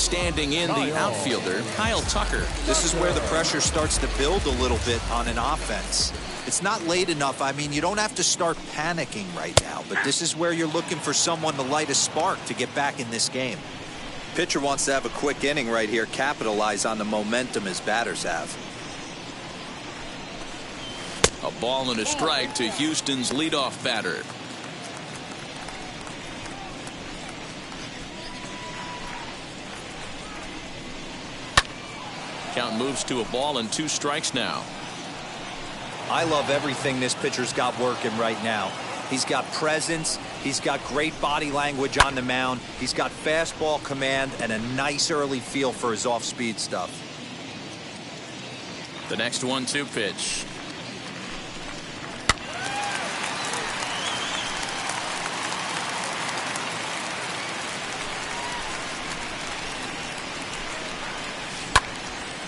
standing in the outfielder, Kyle Tucker. This is where the pressure starts to build a little bit on an offense. It's not late enough. I mean, you don't have to start panicking right now, but this is where you're looking for someone to light a spark to get back in this game. Pitcher wants to have a quick inning right here, capitalize on the momentum his batters have. A ball and a strike to Houston's leadoff batter. Count moves to a ball and 2 strikes now. I love everything this pitcher's got working right now. He's got presence. He's got great body language on the mound. He's got fastball command and a nice early feel for his off-speed stuff. The next 1-2 pitch.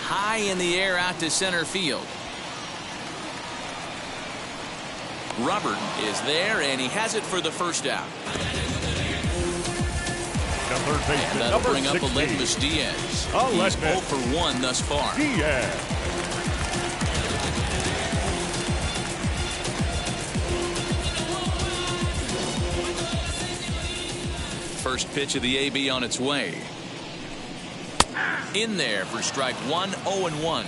High in the air out to center field. Robert is there, and he has it for the first out. And that'll bring up Aledmys Diaz. He's 0 for 1 thus far. First pitch of the AB on its way. In there for strike 1, 0-1.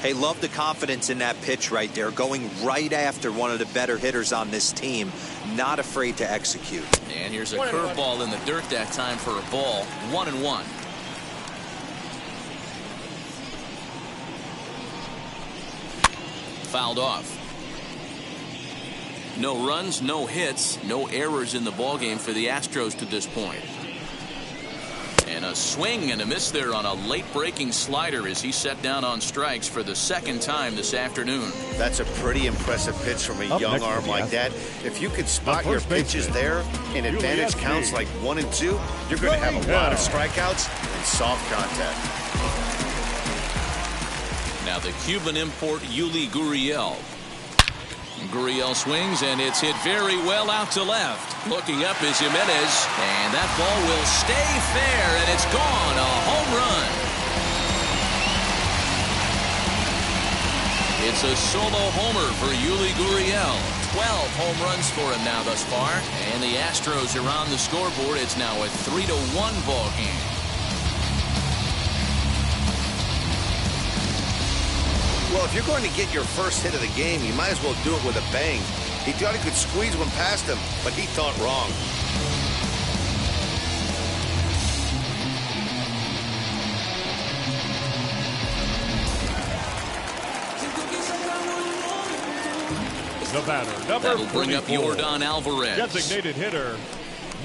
Hey, love the confidence in that pitch right there, going right after one of the better hitters on this team, not afraid to execute. And here's a curveball in the dirt that time for a ball. 1-1. Fouled off. No runs, no hits, no errors in the ballgame for the Astros to this point. And a swing and a miss there on a late breaking slider as he set down on strikes for the 2nd time this afternoon. That's a pretty impressive pitch from a young arm like that. If you could spot your pitches there in advantage counts like 1 and 2, you're going to have a lot of strikeouts and soft contact. Now the Cuban import Yuli Gurriel. Gurriel swings, and it's hit very well out to left. Looking up is Jimenez, and that ball will stay fair, and it's gone. A home run. It's a solo homer for Yuli Gurriel. 12 home runs for him now thus far, and the Astros are on the scoreboard. It's now a 3-1 ball game. Well, if you're going to get your first hit of the game, you might as well do it with a bang. He thought he could squeeze one past him, but he thought wrong. The batter, That'll bring up 44. Yordan Alvarez. Designated hitter,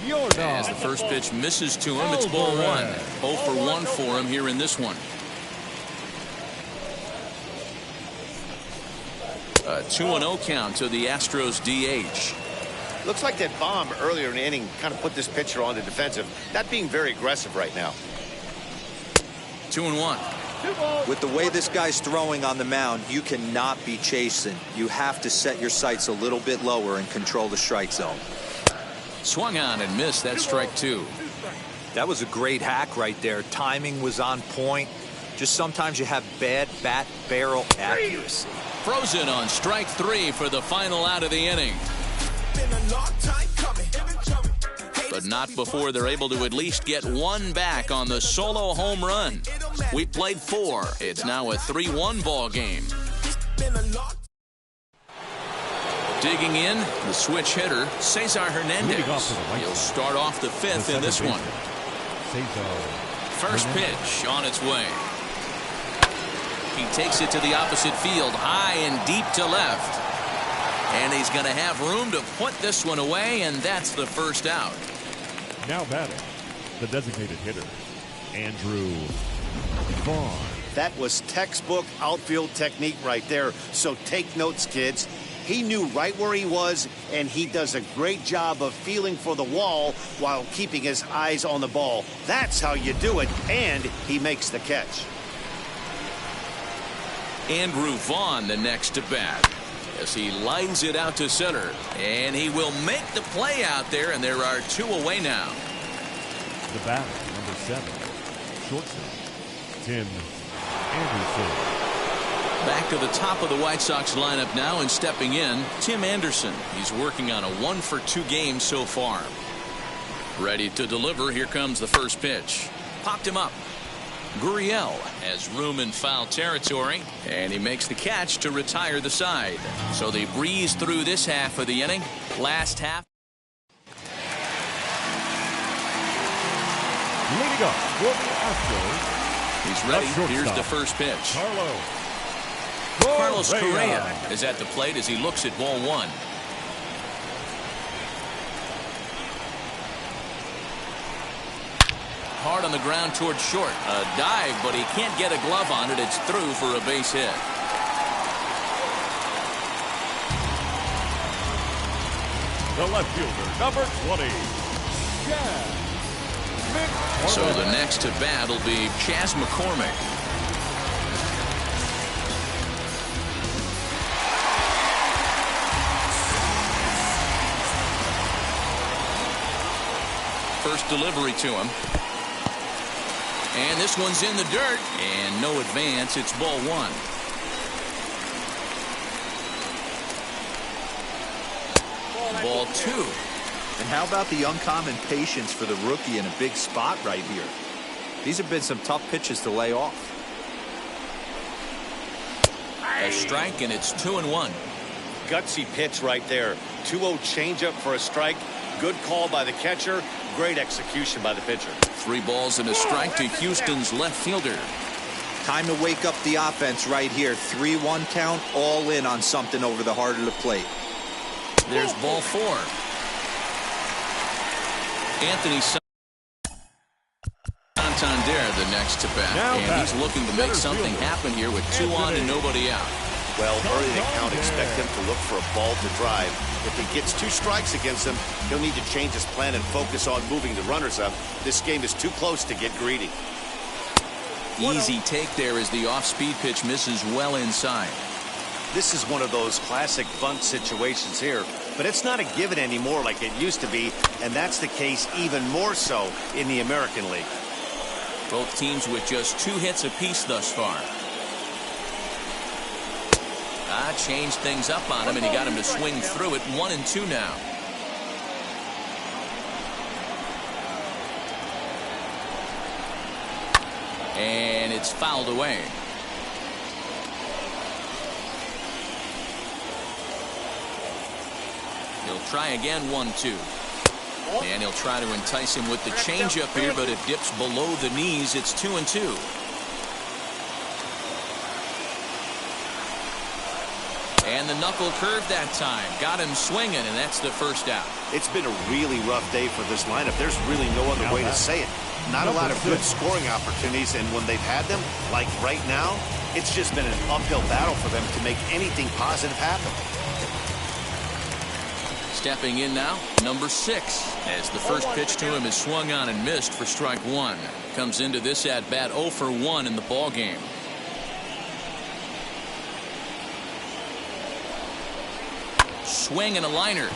Yordan. As the first pitch misses to him, it's ball 1. 0 for 1 for him here in this one. A 2-0 count to the Astros DH. Looks like that bomb earlier in the inning kind of put this pitcher on the defensive. Not being very aggressive right now. 2-1. With the way this guy's throwing on the mound, you cannot be chasing. You have to set your sights a little bit lower and control the strike zone. Swung on and missed. That strike 2. That was a great hack right there. Timing was on point. Just sometimes you have bad bat barrel accuracy. Frozen on strike 3 for the final out of the inning. But not before they're able to at least get 1 back on the solo home run. We played 4. It's now a 3-1 ball game. Digging in, the switch hitter, Cesar Hernandez. He'll start off the 5th in this one. First pitch on its way. He takes it to the opposite field, high and deep to left. And he's going to have room to put this one away, and that's the first out. Now batting, the designated hitter, Andrew Vaughn. That was textbook outfield technique right there. So take notes, kids. He knew right where he was, and he does a great job of feeling for the wall while keeping his eyes on the ball. That's how you do it, and he makes the catch. Andrew Vaughn the next to bat as he lines it out to center, and he will make the play out there, and there are 2 away now. The batter, number 7, shortstop, Tim Anderson. Back to the top of the White Sox lineup now, and stepping in, Tim Anderson. He's working on a 1-for-2 game so far. Ready to deliver. Here comes the first pitch. Popped him up. Gurriel has room in foul territory, and he makes the catch to retire the side. So they breeze through this half of the inning. Last half. Leading up for the Astros. He's ready. Here's the first pitch. Carlos Correa is at the plate as he looks at ball one. Hard on the ground towards short. A dive, but he can't get a glove on it. It's through for a base hit. The left fielder, number 20, Chas. So the next to bat will be Chas McCormick. First delivery to him. And this one's in the dirt. And no advance. It's ball one. Ball two. And how about the uncommon patience for the rookie in a big spot right here? These have been some tough pitches to lay off. A strike, and it's 2-1. Gutsy pitch right there. 2-0 changeup for a strike. Good call by the catcher. Great execution by the pitcher. 3 balls and a strike to Houston's left fielder. Time to wake up the offense right here. 3-1 count, all in on something over the heart of the plate. There's ball 4. Anthony Santander the next to bat. And he's looking to make something happen here with 2 on and nobody out. Well, early in the count, expect him to look for a ball to drive. If he gets 2 strikes against him, he'll need to change his plan and focus on moving the runners up. This game is too close to get greedy. Easy take there as the off-speed pitch misses well inside. This is one of those classic bunt situations here, but it's not a given anymore like it used to be, and that's the case even more so in the American League. Both teams with just 2 hits apiece thus far. Changed things up on him, and he got him to swing through it. 1-2 now. And it's fouled away. He'll try again. 1-2. And he'll try to entice him with the changeup here, but it dips below the knees. It's 2-2. And the knuckle curve that time. Got him swinging, and that's the first out. It's been a really rough day for this lineup. There's really no other way to say it. Not a lot of good scoring opportunities, and when they've had them, like right now, it's just been an uphill battle for them to make anything positive happen. Stepping in now, number 6, as the first pitch to him is swung on and missed for strike 1. Comes into this at bat 0 for 1 in the ball game. Swing and a liner.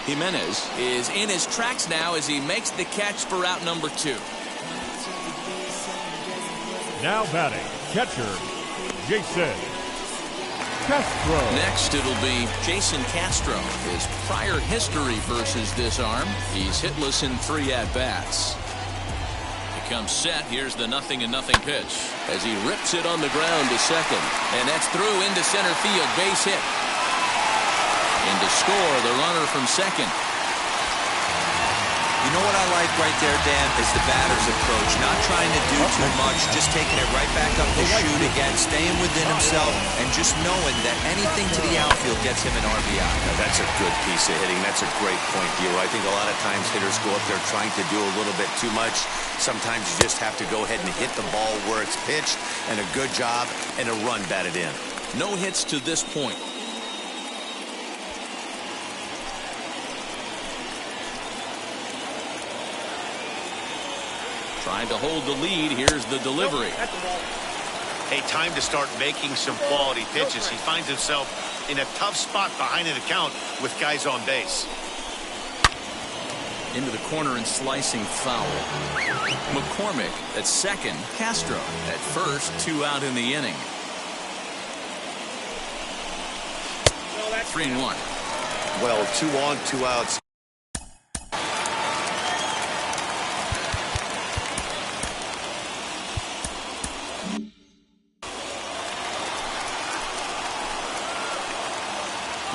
Jimenez is in his tracks now as he makes the catch for out number 2. Now batting, catcher, Jason Castro. Next, it'll be Jason Castro. His prior history versus this arm, he's hitless in 3 at-bats. He comes set. Here's the 0-0 pitch as he rips it on the ground to second. And that's through into center field. Base hit. And to score, the runner from second. You know what I like right there, Dan, is the batter's approach. Not trying to do too much, just taking it right back up to shoot again, staying within himself, and just knowing that anything to the outfield gets him an RBI. Now, that's a good piece of hitting. That's a great point, Giro. I think a lot of times hitters go up there trying to do a little bit too much. Sometimes you just have to go ahead and hit the ball where it's pitched, and a good job, and a run batted in. No hits to this point. Trying to hold the lead. Here's the delivery. Hey, time to start making some quality pitches. He finds himself in a tough spot behind an account with guys on base. into the corner and slicing foul. McCormick at second. Castro at first. 2 out in the inning. 3-1. Well, 2 on, 2 outs.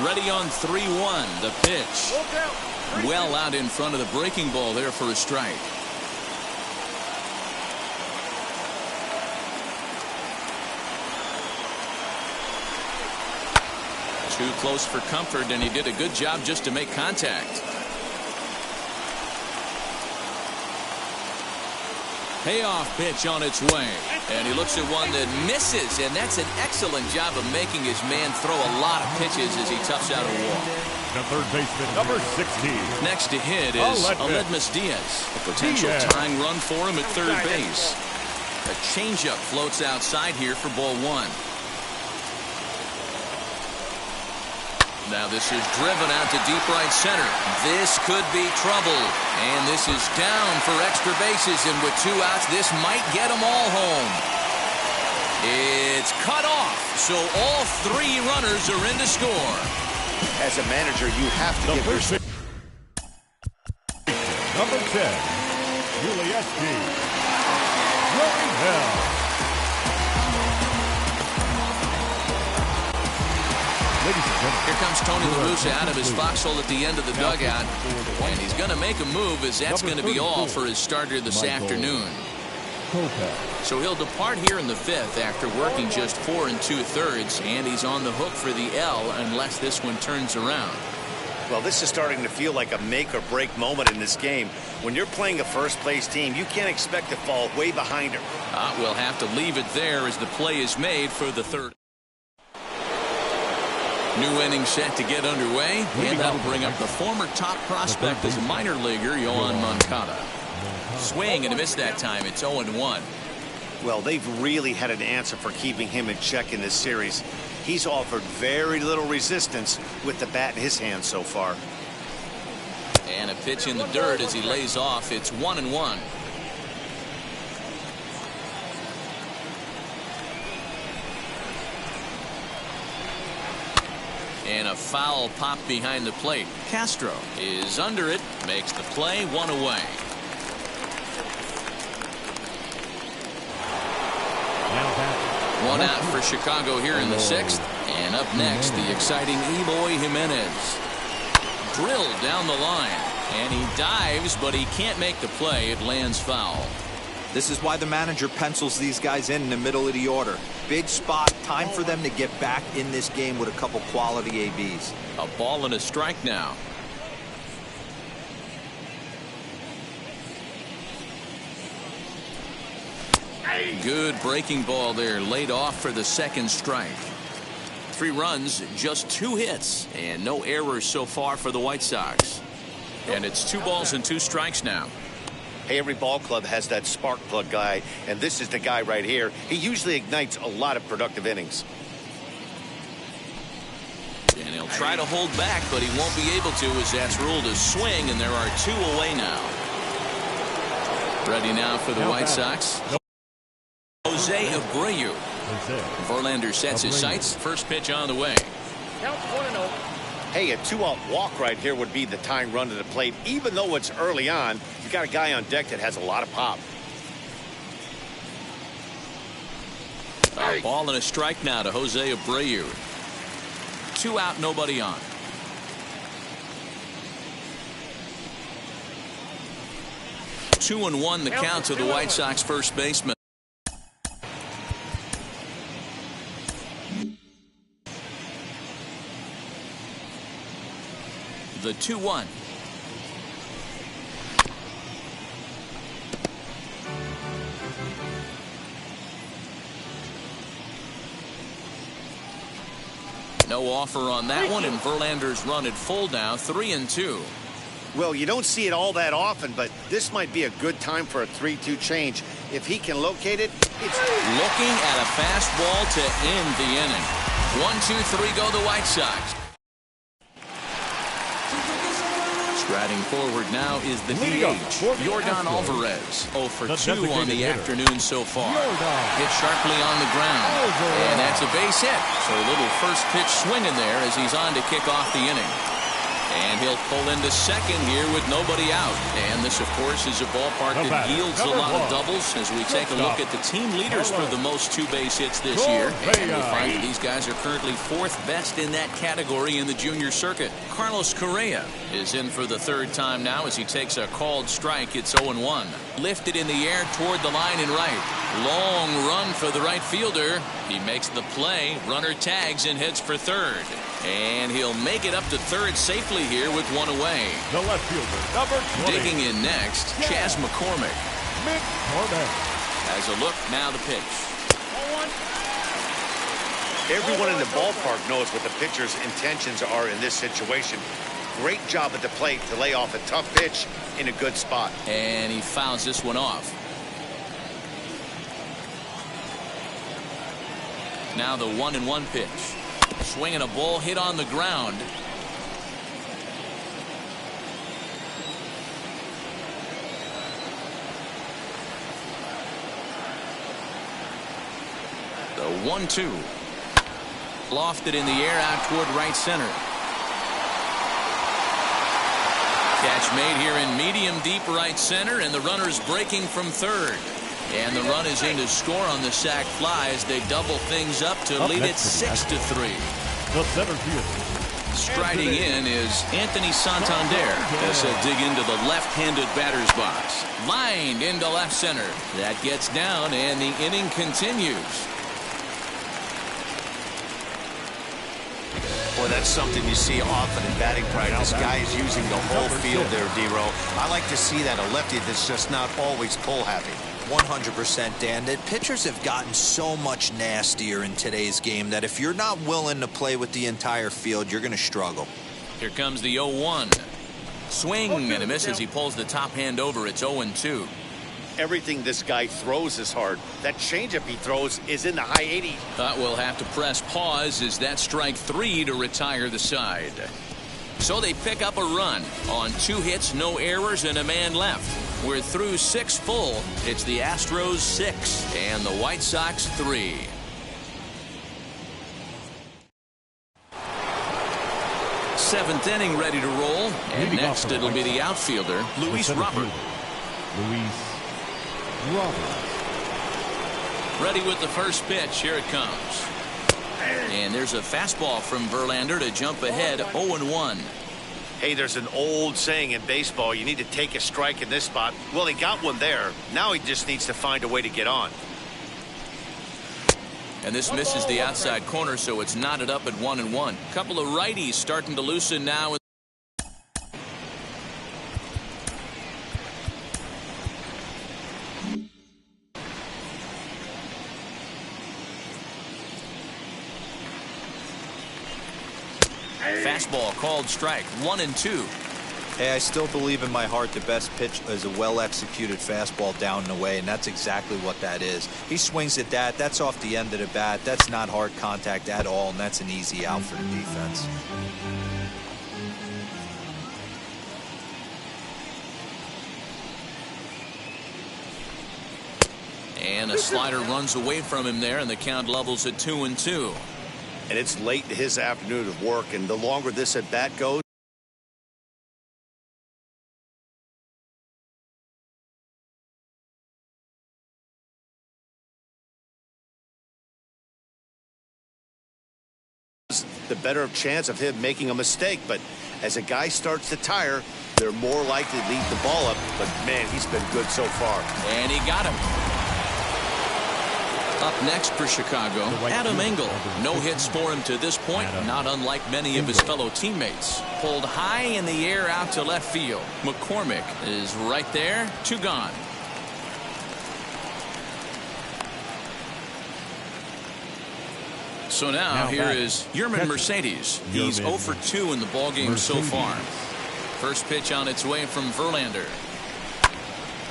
Ready on 3-1. The pitch. Well out in front of the breaking ball there for a strike. Too close for comfort, and he did a good job just to make contact. Payoff pitch on its way, and he looks at one that misses, and that's an excellent job of making his man throw a lot of pitches as he toughs out a walk. The third baseman, number 16. Next to hit is Aledmus Diaz. A potential tying run for him at third base. A changeup floats outside here for ball 1. Now this is driven out to deep right center. This could be trouble. And this is down for extra bases. And with 2 outs, this might get them all home. It's cut off. So all 3 runners are in to score. As a manager, you have to give yourself. Number 10, Julieski. Joey Bell. Here comes Tony La Russa out of his foxhole at the end of the dugout. And he's going to make a move, as that's going to be all for his starter this afternoon. So he'll depart here in the 5th after working just 4 2/3, and he's on the hook for the L unless this one turns around. Well, this is starting to feel like a make-or-break moment in this game. When you're playing a first-place team, you can't expect to fall way behind her. We'll have to leave it there as the play is made for the 3rd. New inning set to get underway, and that'll bring up the former top prospect as a minor leaguer, Yohan Moncada. Swing and a miss that time. It's 0-1. Well, they've really had an answer for keeping him in check in this series. He's offered very little resistance with the bat in his hand so far. And a pitch in the dirt as he lays off. It's 1-1. And a foul pop behind the plate. Castro is under it, makes the play, 1 away. One out for Chicago here in the 6th. And up next, the exciting Eloy Jimenez. Drilled down the line. And he dives, but he can't make the play. It lands foul. This is why the manager pencils these guys in the middle of the order. Big spot, time for them to get back in this game with a couple quality ABs. A ball and a strike now. Good breaking ball there, laid off for the 2nd strike. 3 runs, just 2 hits, and no errors so far for the White Sox. And it's 2 balls and 2 strikes now. Hey, every ball club has that spark plug guy, and this is the guy right here. He usually ignites a lot of productive innings. And he'll try to hold back, but he won't be able to, as that's ruled a swing, and there are 2 away now. Ready now for the White Sox. Jose Abreu. Verlander sets his sights. First pitch on the way. Count 1-0. Hey, a 2-out walk right here would be the tying run to the plate. Even though it's early on, you got a guy on deck that has a lot of pop. A ball and a strike now to Jose Abreu. 2 out, nobody on. Two and one the count to the White Sox first baseman. The 2-1. No offer on that one, and Verlander's run at full now, 3-2. Well, you don't see it all that often, but this might be a good time for a 3-2 change. If he can locate it, it's looking at a fastball to end the inning. 1, 2, 3 go the White Sox. Striding forward now is the Leading up DH, for the Yordan Astros, Alvarez. 0 for the 2 on designated the hitter, afternoon so far. Yordan Hit sharply on the ground. Alvarez. And that's a base hit. So a little first pitch swinging there as he's on to kick off the inning. And he'll pull into second here with nobody out. And this, of course, is a ballpark that yields a lot of doubles as we take a look at the team leaders for the most two-base hits this year. And we find that these guys are currently 4th best in that category in the junior circuit. Carlos Correa is in for the 3rd time now as he takes a called strike. It's 0-1. Lifted in the air toward the line and right. Long run for the right fielder. He makes the play. Runner tags and heads for 3rd. And he'll make it up to 3rd safely here with 1 away. The left fielder, number 20. Digging in next, Chas McCormick. Has a look, now the pitch. Everyone in the ballpark knows what the pitcher's intentions are in this situation. Great job at the plate to lay off a tough pitch in a good spot. And he fouls this one off. Now the 1-1 pitch. Swinging a ball hit on the ground. The 1-2. Lofted in the air out toward right center. Catch made here in medium deep right center, and the runner's breaking from 3rd. And the run is in to score on the sac fly as they double things up to lead it 6-3. The center fielder. Striding in is Anthony Santander as they dig into the left-handed batter's box. Lined into left center. That gets down, and the inning continues. Boy, that's something you see often in batting practice. Guys using the whole field there, D-Row. I like to see that. A lefty that's just not always pull happy. 100%, Dan. That pitchers have gotten so much nastier in today's game that if you're not willing to play with the entire field, you're going to struggle. Here comes the 0-1. Swing and a miss as he pulls the top hand over. It's 0-2. Everything this guy throws is hard. That changeup he throws is in the high 80s. Thought we'll have to press pause as that strike 3 to retire the side. So they pick up a run on 2 hits, no errors, and a man left. We're through 6 full. It's the Astros 6 and the White Sox 3. Seventh inning ready to roll. And next it'll be the outfielder, Luis Robert. Ready with the first pitch. Here it comes. And there's a fastball from Verlander to jump ahead 0-1. Hey, there's an old saying in baseball, you need to take a strike in this spot. Well, he got one there. Now he just needs to find a way to get on. And this misses the outside corner, so it's knotted up at 1-1. Couple of righties starting to loosen now. Fastball called strike. 1-2. Hey, I still believe in my heart the best pitch is a well-executed fastball down and away, and that's exactly what that is. He swings at that. That's off the end of the bat. That's not hard contact at all, and that's an easy out for the defense. And a slider runs away from him there, and the count levels at 2-2. And it's late in his afternoon of work, and the longer this at bat goes, the better chance of him making a mistake. But as a guy starts to tire, they're more likely to leave the ball up. But man, he's been good so far. And he got him. Up next for Chicago, Adam Engel. No hits for him to this point, not unlike many of his fellow teammates. Pulled high in the air out to left field. McCormick is right there, 2 gone. So now here is Yermin Mercedes. He's 0 for 2 in the ballgame so far. First pitch on its way from Verlander.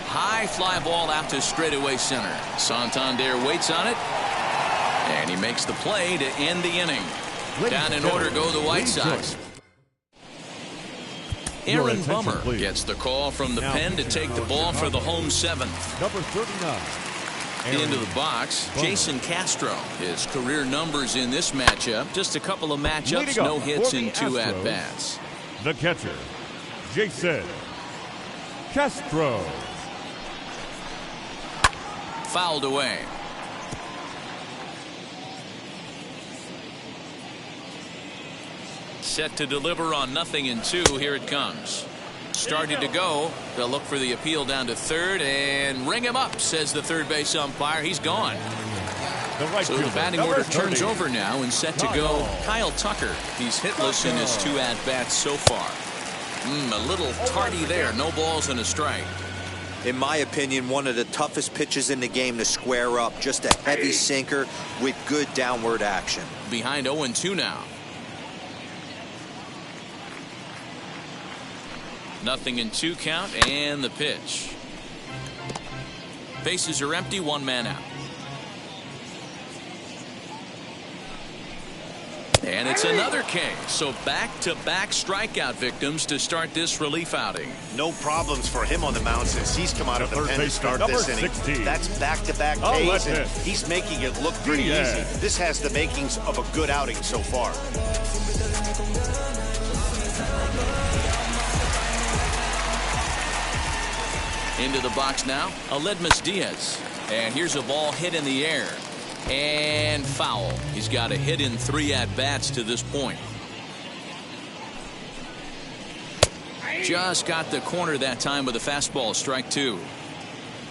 High fly ball out to straightaway center. Santander waits on it, and he makes the play to end the inning. Down in order go the White Sox. Your Aaron attention, Bummer please. gets the call from the Now pen to take the ball for the home seventh. Number 39. Into the box, Bummer. Jason Castro. His career numbers in this matchup, just a couple of matchups, Leading up no hits for the and 2 Astros, at-bats. The catcher, Jason Castro. Fouled away. Set to deliver on 0-2. Here it comes. Started to go. They'll look for the appeal down to third and ring him up, says the third base umpire. He's gone. The right So the fielder, batting number order turns 30. over now and set to go. Kyle Tucker. He's hitless in his 2 at-bats so far. A little tardy there. No balls and a strike. In my opinion, one of the toughest pitches in the game to square up. Just a heavy sinker with good downward action. Behind 0-2 now. 0-2 count and the pitch. Bases are empty, 1 man out. And it's another K. So back-to-back strikeout victims to start this relief outing. No problems for him on the mound since he's come out of the third pen to baseman, start number this inning. 16. That's back-to-back Oh, Ks, that's and it. he's making it look pretty Diaz. easy. This has the makings of a good outing so far. Into the box now, Aledmus Diaz. And here's a ball hit in the air. And foul. He's got a hit in 3 at-bats to this point. Just got the corner that time with a fastball, strike 2.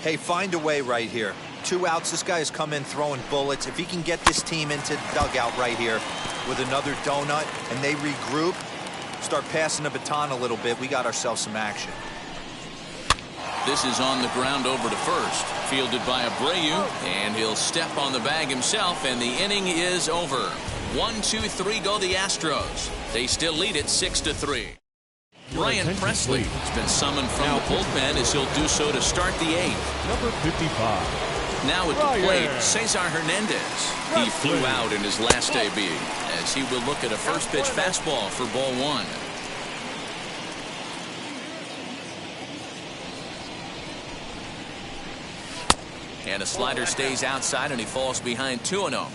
Hey, find a way right here. 2 outs. This guy has come in throwing bullets. If he can get this team into the dugout right here with another donut and they regroup, start passing the baton a little bit, we got ourselves some action. This is on the ground over to first. Fielded by Abreu, and he'll step on the bag himself, and the inning is over. 1-2-3 go the Astros. They still lead it 6-3. Ryan Presley has been summoned from the bullpen as he'll do so to start the 8th. Number 55. Now at the plate, Cesar Hernandez. He flew out in his last debut as he will look at a first pitch fastball for ball 1. And a slider stays outside, and he falls behind 2-0.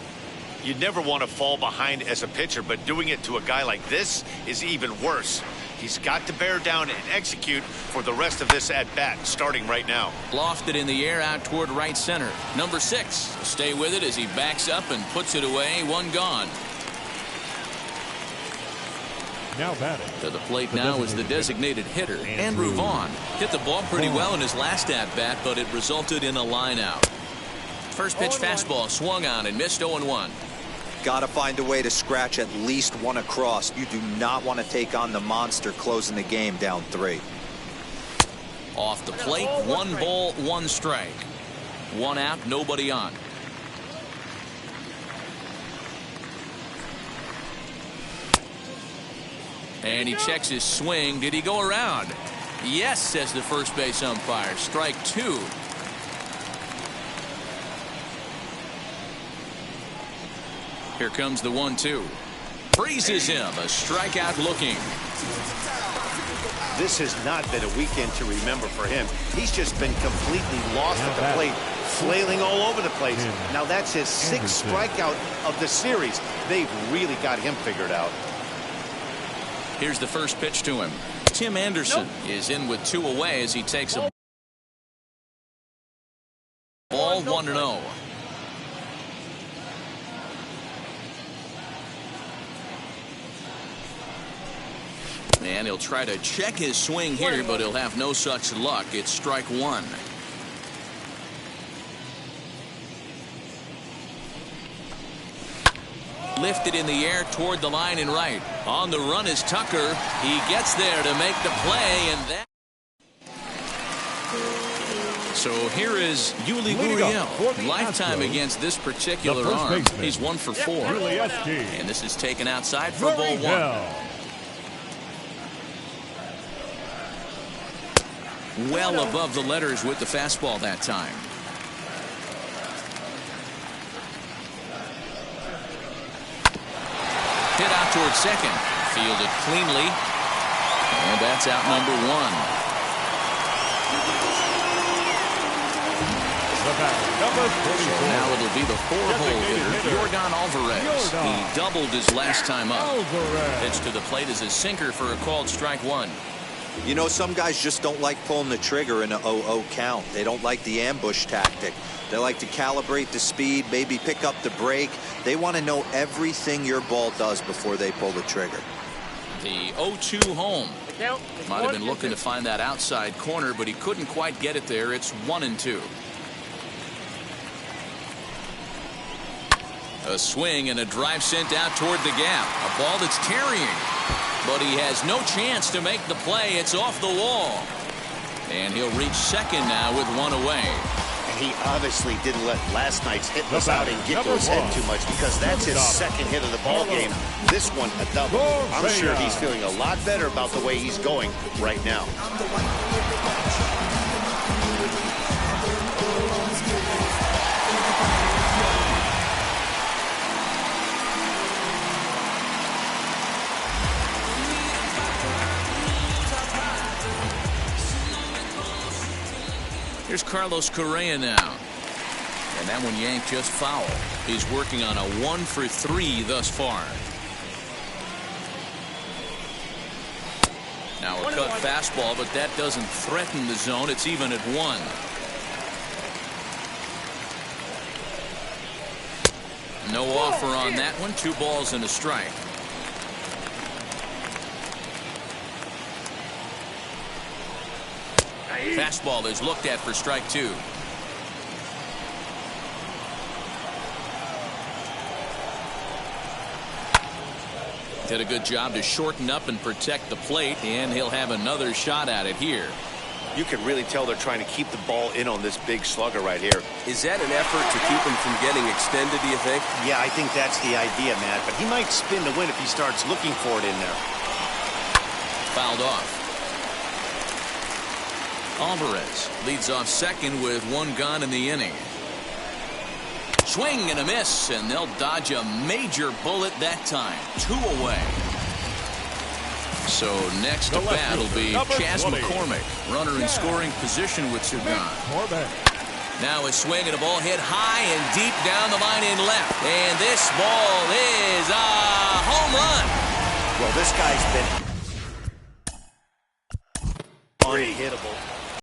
You never want to fall behind as a pitcher, but doing it to a guy like this is even worse. He's got to bear down and execute for the rest of this at-bat, starting right now. Lofted in the air out toward right center. Number 6. Stay with it as he backs up and puts it away. 1 gone. Now batting. To the plate now is the designated hitter, Andrew Vaughn. Hit the ball pretty well in his last at-bat, but it resulted in a line out. First pitch fastball swung on and missed 0-1. Got to find a way to scratch at least 1 across. You do not want to take on the monster closing the game down 3. Off the plate, 1 ball, 1 strike. 1 out, nobody on. And he checks his swing. Did he go around? Yes, says the first base umpire. Strike 2. Here comes the 1-2. Freezes him. A strikeout looking. This has not been a weekend to remember for him. He's just been completely lost at the plate, flailing all over the place. Now that's his 6th strikeout of the series. They've really got him figured out. Here's the first pitch to him. Tim Anderson is in with 2 away as he takes a ball. 1-0. And he'll try to check his swing here, but he'll have no such luck. It's strike 1. Lifted in the air toward the line and right. On the run is Tucker. He gets there to make the play, and that. So here is Yuli Gurriel. Lifetime against this particular arm. He's 1 for 4. And this is taken outside for ball 1. Well above the letters with the fastball that time. Hit out toward second. Fielded cleanly. And that's out number one. Number 44. So now it'll be the four-hole hitter, Yordan Alvarez. He doubled his last time up. Pitch to the plate is a sinker for a called strike one. You know, some guys just don't like pulling the trigger in a 0-0 count. They don't like the ambush tactic. They like to calibrate the speed, maybe pick up the brake. They want to know everything your ball does before they pull the trigger. The 0-2 home. Might have been looking to find that outside corner, but he couldn't quite get it there. It's 1-2. A swing and a drive sent out toward the gap. A ball that's carrying. But he has no chance to make the play. It's off the wall. And he'll reach second now with one away. And he obviously didn't let last night's hitless outing get to his head too much, because that's his second hit of the ball game. This one a double. I'm sure he's feeling a lot better about the way he's going right now. Here's Carlos Correa now. And that one yanked just foul. He's working on a 1-for-3 thus far. Now a cut fastball, but that doesn't threaten the zone. It's even at 1. No offer on that one. 2 balls and a strike. Fastball is looked at for strike 2. Did a good job to shorten up and protect the plate, and he'll have another shot at it here. You can really tell they're trying to keep the ball in on this big slugger right here. Is that an effort to keep him from getting extended, do you think? Yeah, I think that's the idea, Matt. But he might spin to win if he starts looking for it in there. Fouled off. Alvarez leads off second with 1 gone in the inning. Swing and a miss, and they'll dodge a major bullet that time. 2 away. So next to bat will be Chas McCormick, runner in scoring position with 2 gone. Now a swing and a ball hit high and deep down the line in left, and this ball is a home run. Well, this guy's been unhittable.